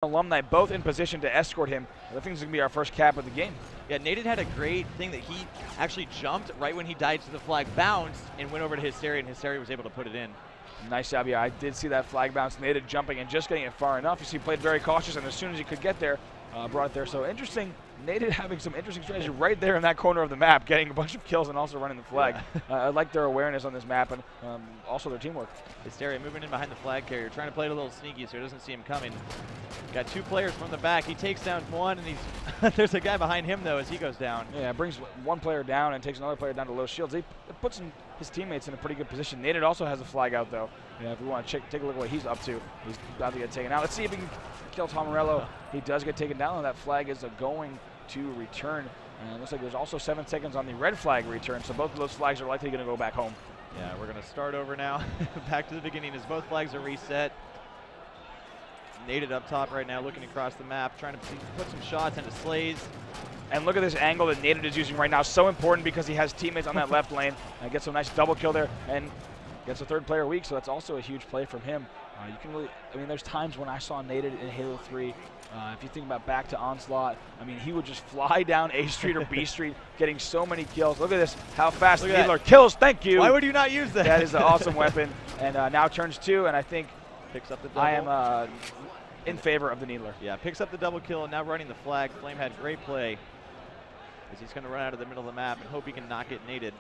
Alumni both in position to escort him. I think this is going to be our first cap of the game. Yeah, Nated had a great thing that he actually jumped right when he died to the flag, bounced, and went over to Hysteria, and Hysteria was able to put it in. Nice job, yeah. I did see that flag bounce. Nated jumping and just getting it far enough. You see, he played very cautious, and as soon as he could get there, brought it there. So interesting. Nated having some interesting strategy right there in that corner of the map, getting a bunch of kills and also running the flag. Yeah. I like their awareness on this map and also their teamwork. Hysteria moving in behind the flag carrier, trying to play it a little sneaky so he doesn't see him coming. Got two players from the back. He takes down one, and he's there's a guy behind him though as he goes down. Yeah, brings one player down and takes another player down to low shields. It puts his teammates in a pretty good position. Nated also has a flag out though. Yeah, if we want to take a look at what he's up to, he's about to get taken out. Let's see if he can kill Tomarello. He does get taken down, and that flag is going to return. And it looks like there's also 7 seconds on the red flag return, so both of those flags are likely going to go back home. Yeah, we're going to start over now. Back to the beginning as both flags are reset. Nated up top right now, looking across the map, trying to put some shots into Slays. And look at this angle that Nated is using right now. So important because he has teammates on that left lane. Gets a nice double kill there and gets a third player weak, so that's also a huge play from him. You can really, I mean, there's times when I saw Nated in Halo 3. If you think about back to Onslaught, I mean, he would just fly down A Street or B Street, getting so many kills. Look at this, how fast the Needler kills. Thank you. Why would you not use that? That is an awesome weapon. And now turns 2, and I think picks up the double. I am in favor of the Needler. Yeah, picks up the double kill and now running the flag. Flame had great play as he's going to run out of the middle of the map and hope he can not get naded.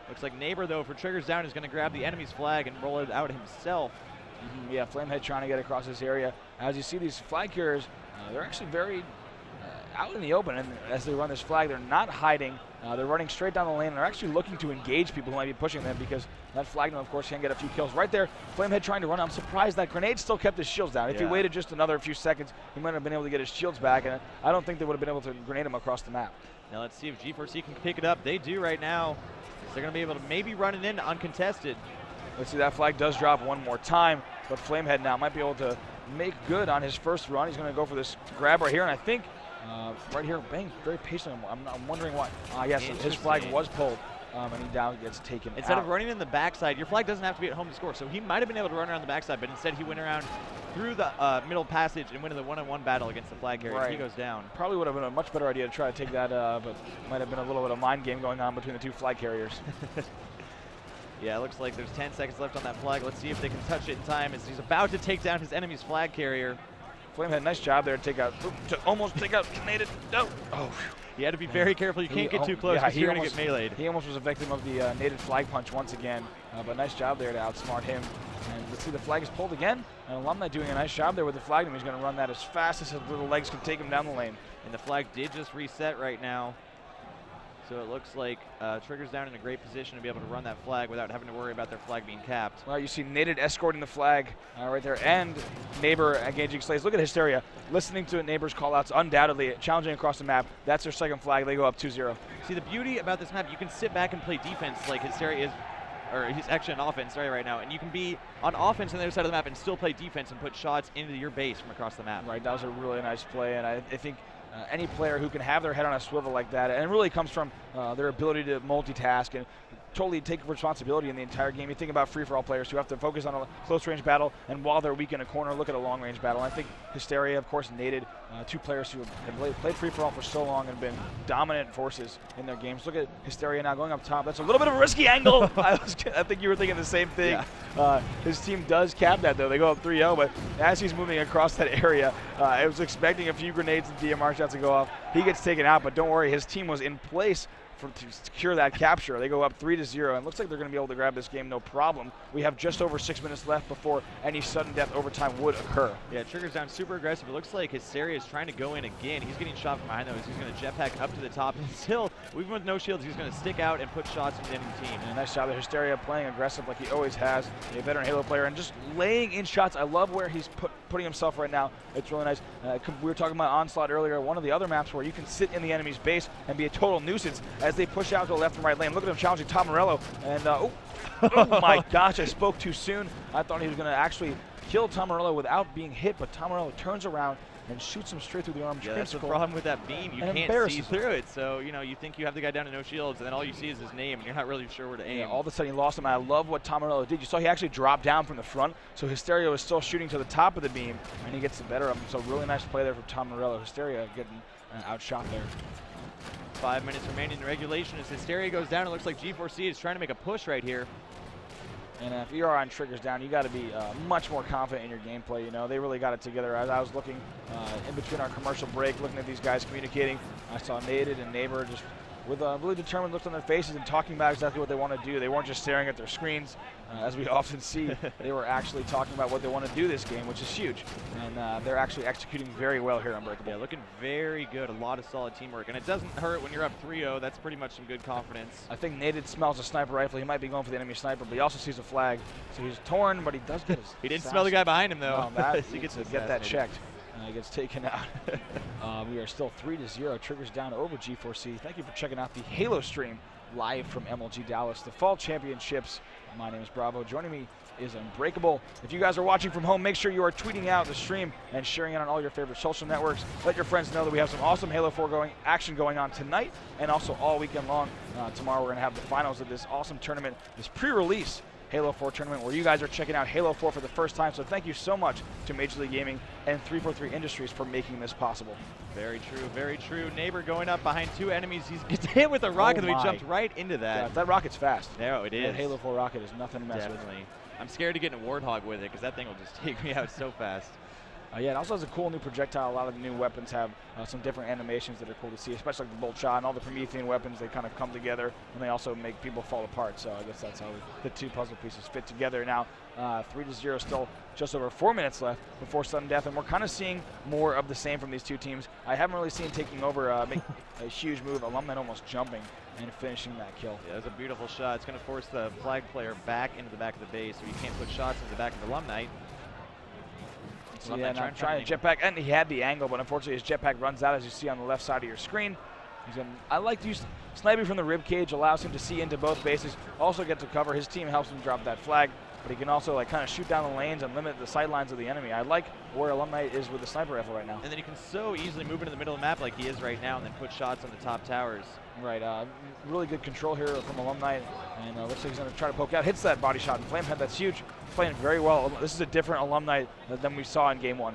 Looks like Neighbor, though, for triggers down, is going to grab the enemy's flag and roll it out himself. Yeah, Flamehead trying to get across this area. As you see, these flag carriers, they're actually very out in the open, and as they run this flag, they're not hiding. They're running straight down the lane, and they're actually looking to engage people who might be pushing them because that flagman, of course, can get a few kills. Right there, Flamehead trying to run. I'm surprised that grenade still kept his shields down. If he waited just another few seconds, he might have been able to get his shields back, and I don't think they would have been able to grenade him across the map. Now let's see if G4C can pick it up. They do right now. They're going to be able to maybe run it in uncontested. Let's see, that flag does drop one more time, but Flamehead now might be able to make good on his first run. He's going to go for this grab right here, and I think right here, Bang, very patient. I'm wondering why. Yes, his flag was pulled, and he down gets taken Instead out. of running in the backside, your flag doesn't have to be at home to score, so he might have been able to run around the backside, but instead he went around through the middle passage and went in the one-on-one battle against the flag carrier. He goes down. Probably would have been a much better idea to try to take that, but might have been a little bit of mind game going on between the two flag carriers. Yeah, it looks like there's 10 seconds left on that flag. Let's see if they can touch it in time as he's about to take down his enemy's flag carrier. Flamehead, nice job there to take out, to almost take out Nated. No. Oh. You had to be very careful. You can't get too close because you're going to get meleeed. He almost was a victim of the Nated flag punch once again, but nice job there to outsmart him. And let's see, the flag is pulled again. And Alumni doing a nice job there with the flag, and he's going to run that as fast as his little legs can take him down the lane. And the flag did just reset right now. So it looks like Trigger's down in a great position to be able to run that flag without having to worry about their flag being capped. Well, you see Nated escorting the flag right there, and Neighbor engaging Slays. Look at Hysteria, listening to Neighbor's call-outs, undoubtedly challenging across the map. That's their second flag. They go up 2-0. See, the beauty about this map, you can sit back and play defense like Hysteria is, or he's actually on offense right now, and you can be on offense on the other side of the map and still play defense and put shots into your base from across the map. Right, that was a really nice play, and I think any player who can have their head on a swivel like that, and it really comes from their ability to multitask and totally take responsibility in the entire game. You think about free-for-all players who have to focus on a close-range battle, and while they're weak in a corner, look at a long-range battle. I think Hysteria, of course, Nated, two players who have played free-for-all for so long and been dominant forces in their games. Look at Hysteria now going up top. That's a little bit of a risky angle. I think you were thinking the same thing. Yeah. His team does cap that, though. They go up 3-0, but as he's moving across that area, I was expecting a few grenades and DMR shots to go off. He gets taken out, but don't worry, his team was in place to secure that capture. They go up 3-0, and looks like they're going to be able to grab this game no problem. We have just over 6 minutes left before any sudden death overtime would occur. Yeah, Trigger's down super aggressive. It looks like Hysteria is trying to go in again. He's getting shot from behind, though. He's going to jetpack up to the top, and still, even with no shields, he's going to stick out and put shots into the enemy team. And nice job there. Hysteria playing aggressive like he always has. A veteran Halo player, and just laying in shots. I love where he's putting himself right now. It's really nice. We were talking about Onslaught earlier, one of the other maps where you can sit in the enemy's base and be a total nuisance as they push out to the left and right lane. Look at him challenging Tomarello, and oh my gosh, I spoke too soon. I thought he was going to actually kill Tomarello without being hit, but Tomarello turns around and shoots him straight through the arm. Yeah, that's the problem with that beam. You can't see through it. So, you know, you think you have the guy down to no shields, and then all you see is his name, and you're not really sure where to aim. Yeah, all of a sudden he lost him, and I love what Tomarello did. You saw he actually dropped down from the front, so Hysteria was still shooting to the top of the beam, and he gets the better of him. So really nice play there from Tomarello. Hysteria getting outshot there. 5 minutes remaining in regulation as Hysteria goes down. It looks like G4C is trying to make a push right here. And if you are on triggers down, you got to be much more confident in your gameplay. You know, they really got it together. As I was looking in between our commercial break, looking at these guys communicating, I saw Naded and Neighbor just with really determined looks on their faces and talking about exactly what they want to do. They weren't just staring at their screens, as we often see. They were actually talking about what they want to do this game, which is huge. And they're actually executing very well here on Unbreakable. Yeah, looking very good. A lot of solid teamwork. And it doesn't hurt when you're up 3-0. That's pretty much some good confidence. I think Naded smells a sniper rifle. He might be going for the enemy sniper, but he also sees a flag. So he's torn, but he does get his He didn't smell the guy behind him, though. No, that, he gets to get that checked. He gets taken out. We are still 3-0. Triggers down over G4C. Thank you for checking out the Halo stream live from MLG Dallas, the Fall Championships. My name is Bravo. Joining me is Unbreakable. If you guys are watching from home, make sure you are tweeting out the stream and sharing it on all your favorite social networks. Let your friends know that we have some awesome Halo 4 action going on tonight and also all weekend long. Tomorrow we're going to have the finals of this awesome tournament, this pre-release Halo 4 tournament where you guys are checking out Halo 4 for the first time. So thank you so much to Major League Gaming and 343 Industries for making this possible. Very true, very true. Neighbor going up behind two enemies. He gets hit with a rocket, and he jumped right into that. Yeah, that rocket's fast. No, it is. That Halo 4 rocket is nothing to mess with. Definitely. I'm scared to get in a Warthog with it because that thing will just take me out so fast. Yeah, it also has a cool new projectile. A lot of the new weapons have some different animations that are cool to see, especially like the bolt shot and all the Promethean weapons. They kind of come together, and they also make people fall apart. So I guess that's how the two puzzle pieces fit together. Now, 3-0, still just over 4 minutes left before sudden death, and we're kind of seeing more of the same from these two teams. I haven't really seen taking over make a huge move. Alumni almost jumping and finishing that kill. Yeah, that's a beautiful shot. It's going to force the flag player back into the back of the base, so you can't put shots into the back of Alumni. So yeah, now trying to jetpack, and he had the angle, but unfortunately his jetpack runs out, as you see on the left side of your screen. I like to use sniping from the rib cage, allows him to see into both bases, also get to cover. His team helps him drop that flag, but he can also like kind of shoot down the lanes and limit the sight lines of the enemy. I like where Alumni is with the sniper rifle right now. And then you can so easily move into the middle of the map like he is right now and then put shots on the top towers. Right, really good control here from Alumni, and looks like he's going to try to poke out. Hits that body shot, and Flamehead, that's huge. Playing very well. This is a different Alumni than we saw in Game 1.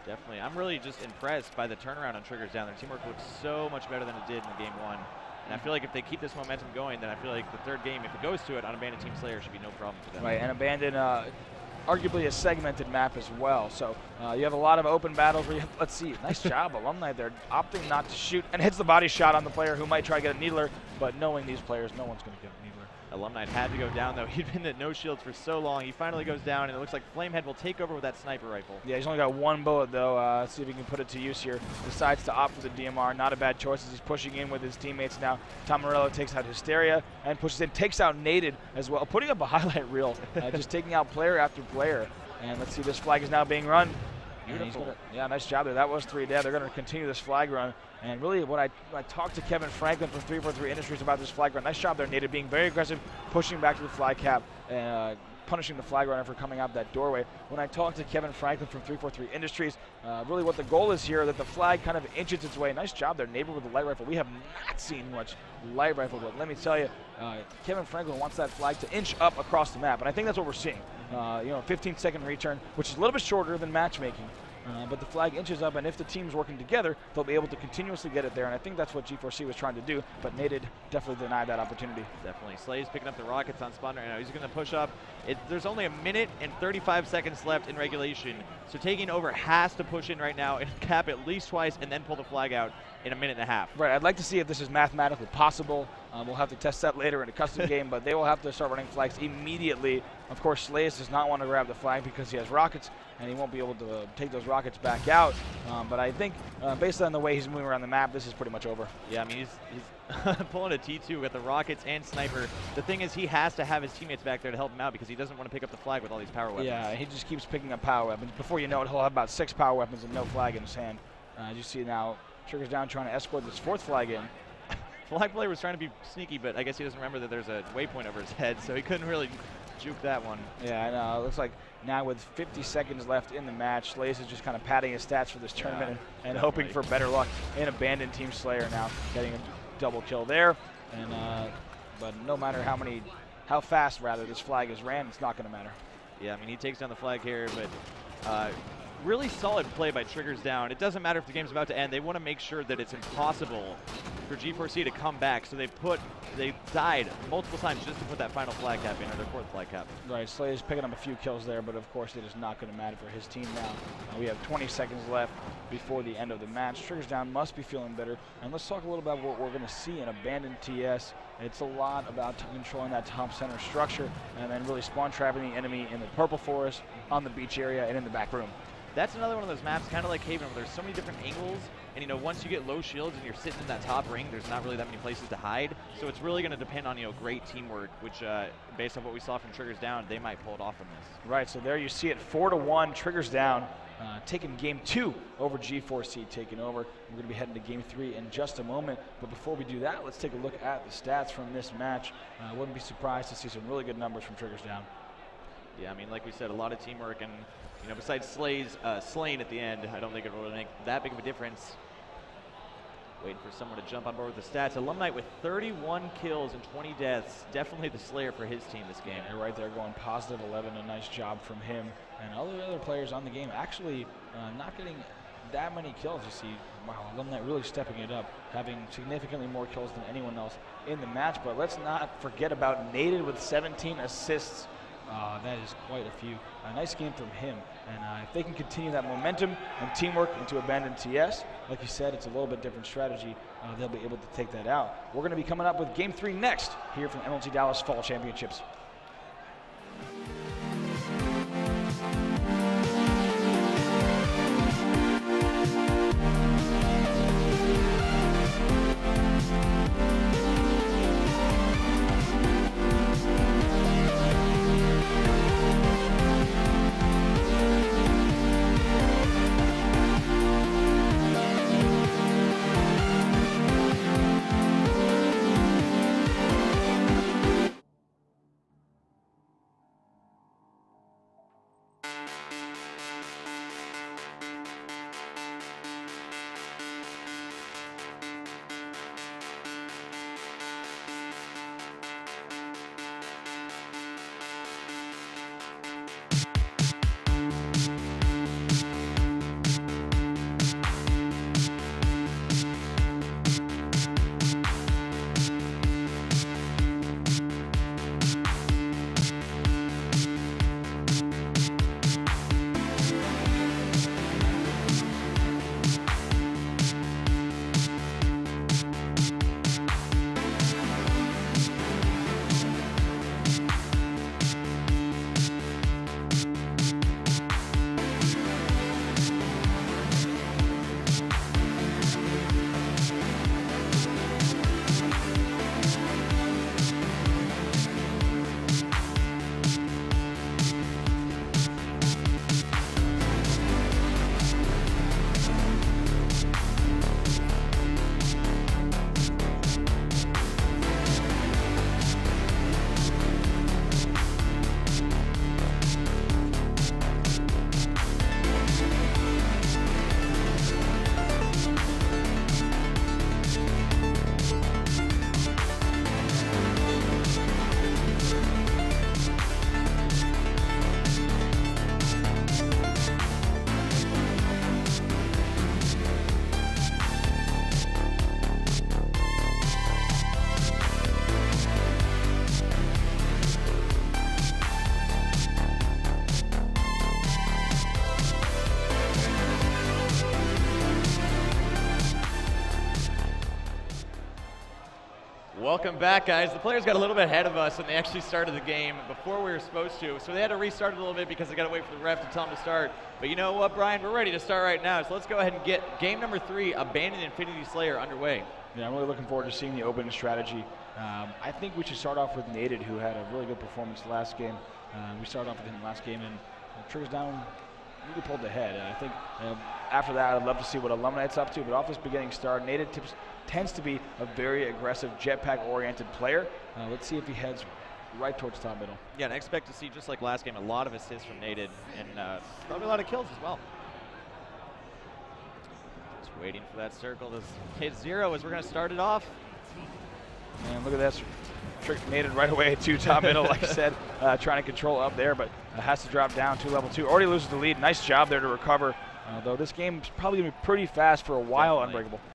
Definitely. I'm really just impressed by the turnaround on Triggers down. Their teamwork looks so much better than it did in Game 1. And I feel like if they keep this momentum going, then I feel like the third game, if it goes to it on Abandoned Team Slayer, should be no problem for them. Right, and Abandoned, arguably a segmented map as well. So you have a lot of open battles where you have, let's see, nice job, Alumni. They're opting not to shoot and hits the body shot on the player who might try to get a needler, but knowing these players, no one's going to get a needler. Alumni had to go down, though. He'd been at no shields for so long. He finally goes down, and it looks like Flamehead will take over with that sniper rifle. Yeah, he's only got one bullet, though. Let's see if he can put it to use here. Decides to opt for the DMR. Not a bad choice as he's pushing in with his teammates now. Tomarello takes out Hysteria and pushes in, takes out Naded as well, putting up a highlight reel, just taking out player after player. And let's see, this flag is now being run. Yeah, nice job there. That was 3 dead. They're going to continue this flag run. And really, when I talked to Kevin Franklin from 343 Industries about this flag run, nice job there, Naded, being very aggressive, pushing back to the flag cap, and punishing the flag runner for coming out that doorway. When I talked to Kevin Franklin from 343 Industries, really what the goal is here, that the flag kind of inches its way. Nice job there, Neighbor with the light rifle. We have not seen much light rifle, but let me tell you, Kevin Franklin wants that flag to inch up across the map, and I think that's what we're seeing. 15-second return, which is a little bit shorter than matchmaking. But the flag inches up, and if the team's working together, they'll be able to continuously get it there, and I think that's what G4C was trying to do, but Naded definitely denied that opportunity. Definitely. Slay's picking up the rockets on spawn right now. He's going to push up. There's only 1 minute and 35 seconds left in regulation, so taking over has to push in right now and cap at least twice and then pull the flag out in 1.5 minutes. Right, I'd like to see if this is mathematically possible. We'll have to test that later in a custom game, but they will have to start running flags immediately. Of course, Slays does not want to grab the flag because he has rockets, and he won't be able to take those rockets back out. But I think, based on the way he's moving around the map, this is pretty much over. Yeah, I mean, he's pulling a T2 with the rockets and sniper. The thing is, he has to have his teammates back there to help him out because he doesn't want to pick up the flag with all these power weapons. Yeah, he just keeps picking up power weapons. Before you know it, he'll have about 6 power weapons and no flag in his hand. As you see now, Triggers down trying to escort this 4th flag in. Flag player was trying to be sneaky, but I guess he doesn't remember that there's a waypoint over his head, so he couldn't really juke that one. Yeah, I know. It looks like now with 50 seconds left in the match, Slays is just kind of padding his stats for this tournament and hoping for better luck in Abandoned Team Slayer now, getting a double kill there. And but no matter how fast rather this flag is ran, it's not going to matter. Yeah, I mean, he takes down the flag here, but really solid play by Triggers Down. It doesn't matter if the game's about to end. They want to make sure that it's impossible for G4C to come back. So they died multiple times just to put that final flag cap in, or their fourth flag cap. Right, Slay is picking up a few kills there, but of course it is not going to matter for his team now. We have 20 seconds left before the end of the match. Triggers Down must be feeling better. And let's talk a little about what we're going to see in Abandoned TS. It's a lot about controlling that top center structure and then really spawn trapping the enemy in the purple forest, on the beach area, and in the back room. That's another one of those maps, kind of like Haven, where there's so many different angles, and once you get low shields and you're sitting in that top ring, there's not really that many places to hide. So it's really going to depend on great teamwork, which based on what we saw from Triggers Down, they might pull it off from this. Right, so there you see it, 4-1, Triggers Down, taking game 2 over G4C, taking over. We're going to be heading to game 3 in just a moment. But before we do that, let's take a look at the stats from this match. Wouldn't be surprised to see some really good numbers from Triggers Down. Yeah, I mean, like we said, a lot of teamwork, and besides Slay's slaying at the end, I don't think it will make that big of a difference. Waiting for someone to jump on board with the stats. Alumni with 31 kills and 20 deaths. Definitely the slayer for his team this game. Yeah, right there going positive 11. A nice job from him. And all the other players on the game actually not getting that many kills. You see, wow, Alumni really stepping it up, having significantly more kills than anyone else in the match. But let's not forget about Naded with 17 assists. That is quite a few. A nice game from him. And if they can continue that momentum and teamwork into Abandoned TS, like you said, it's a little bit different strategy. They'll be able to take that out. We're going to be coming up with Game 3 next here from MLG Dallas Fall Championships. Welcome back, guys. The players got a little bit ahead of us and they actually started the game before we were supposed to. So they had to restart it a little bit because they got to wait for the ref to tell them to start. But you know what, Brian? We're ready to start right now. So let's go ahead and get game number 3, Abandoned Infinity Slayer, underway. Yeah, I'm really looking forward to seeing the opening strategy. I think we should start off with Naded, who had a really good performance last game. We started off with him last game, and Triggers Down really pulled ahead. And I think after that, I'd love to see what Alumnite's up to. But off this beginning start, Naded tends to be a very aggressive jetpack-oriented player. Let's see if he heads right towards top middle. Yeah, and I expect to see, just like last game, a lot of assists from Nated and probably a lot of kills as well. Just waiting for that circle to hit 0 as we're going to start it off. And look at that. Nated right away to top middle, like I said, trying to control up there, but has to drop down to level 2. Already loses the lead. Nice job there to recover, though this game's probably going to be pretty fast for a while. Definitely. Unbreakable.